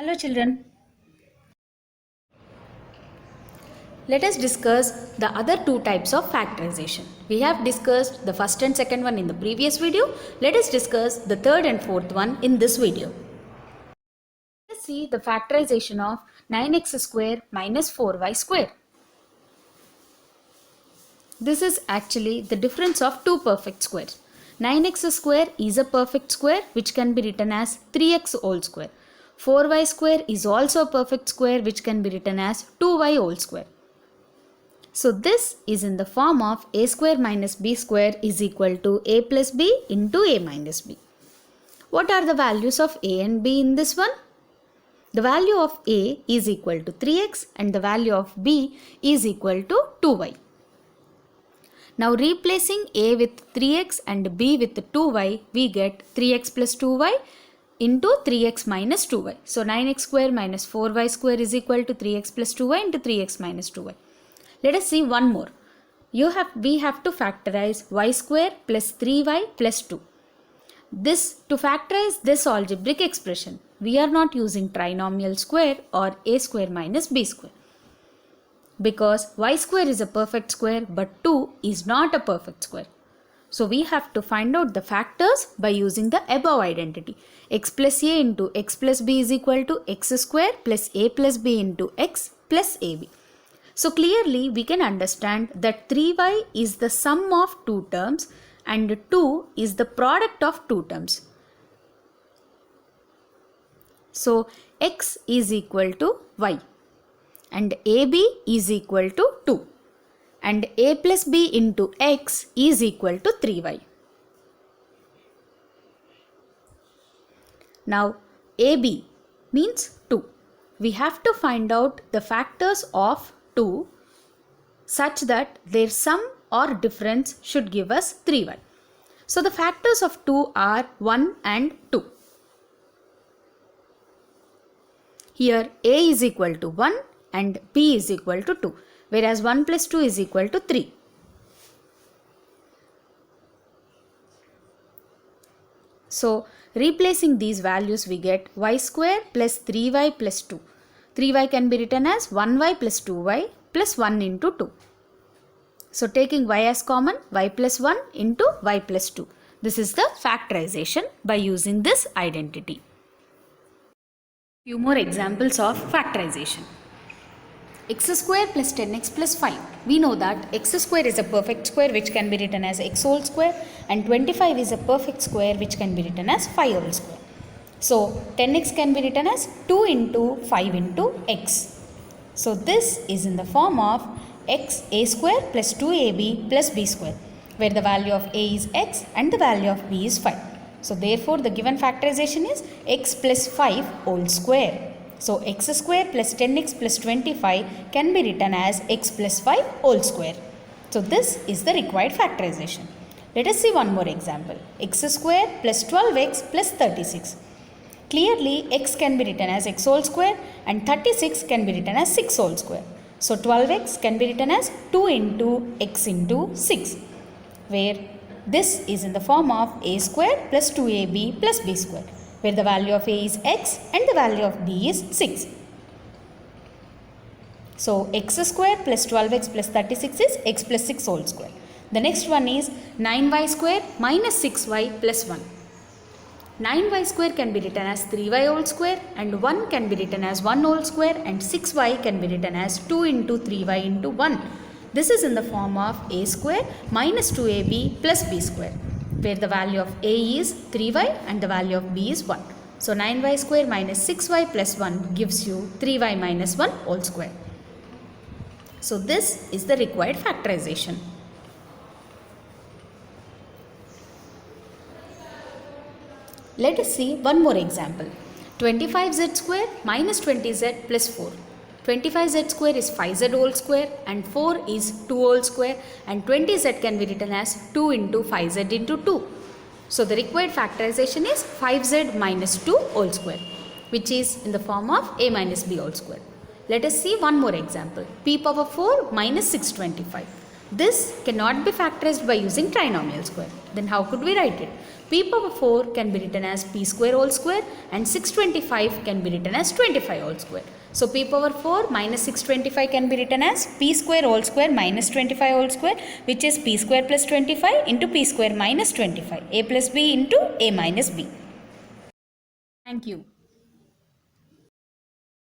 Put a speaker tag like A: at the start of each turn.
A: Hello children. Let us discuss the other two types of factorization. We have discussed the first and second one in the previous video. Let us discuss the third and fourth one in this video. Let's see the factorization of 9x square minus 4y square. This is actually the difference of two perfect squares. 9x square is a perfect square which can be written as 3x whole square. 4y square is also a perfect square which can be written as 2y whole square. So this is in the form of a square minus b square is equal to a plus b into a minus b. What are the values of a and b in this one? The value of a is equal to 3x and the value of b is equal to 2y. Now replacing a with 3x and b with 2y, we get 3x plus 2y into 3x minus 2y. So 9x square minus 4y square is equal to 3x plus 2y into 3x minus 2y. Let us see one more. We have to factorize y square plus 3y plus 2. To factorize this algebraic expression, we are not using trinomial square or a square minus b square. Because y square is a perfect square but 2 is not a perfect square. So we have to find out the factors by using the above identity. X plus a into x plus b is equal to x square plus a plus b into x plus ab. So clearly we can understand that 3y is the sum of two terms and 2 is the product of two terms. So x is equal to y and ab is equal to 2 and a plus b into x is equal to 3y. Now ab means 2. We have to find out the factors of 2 such that their sum or difference should give us 3y. So the factors of 2 are 1 and 2. Here a is equal to 1 and b is equal to 2, whereas 1 plus 2 is equal to 3. So replacing these values we get y square plus 3y plus 2. 3y can be written as 1y plus 2y plus 1 into 2. So taking y as common, y plus 1 into y plus 2. This is the factorization by using this identity. Few more examples of factorization. X square plus 10x plus 5. We know that x square is a perfect square which can be written as x whole square and 25 is a perfect square which can be written as 5 whole square. So 10x can be written as 2 into 5 into x. So this is in the form of x a square plus 2ab plus b square, where the value of a is x and the value of b is 5. So therefore the given factorization is x plus 5 whole square. So x square plus 10x plus 25 can be written as x plus 5 whole square. So this is the required factorization. Let us see one more example. X square plus 12x plus 36. Clearly x can be written as x whole square and 36 can be written as 6 whole square. So 12x can be written as 2 into x into 6, where this is in the form of a square plus 2ab plus b square, where the value of a is x and the value of b is 6. So x square plus 12x plus 36 is x plus 6 whole square. The next one is 9y square minus 6y plus 1. 9y square can be written as 3y whole square and 1 can be written as 1 whole square and 6y can be written as 2 into 3y into 1. This is in the form of a square minus 2ab plus b square, where the value of a is 3y and the value of b is 1. So 9y square minus 6y plus 1 gives you 3y minus 1 whole square. So this is the required factorization. Let us see one more example. 25z square minus 20z plus 4. 25z square is 5z whole square and 4 is 2 whole square and 20z can be written as 2 into 5z into 2. So the required factorization is 5z minus 2 whole square, which is in the form of a minus b whole square. Let us see one more example. P power 4 minus 625. This cannot be factorized by using trinomial square. Then how could we write it? p power 4 can be written as p square whole square and 625 can be written as 25 whole square. So p power 4 minus 625 can be written as p square whole square minus 25 whole square, which is p square plus 25 into p square minus 25, a plus b into a minus b. Thank you.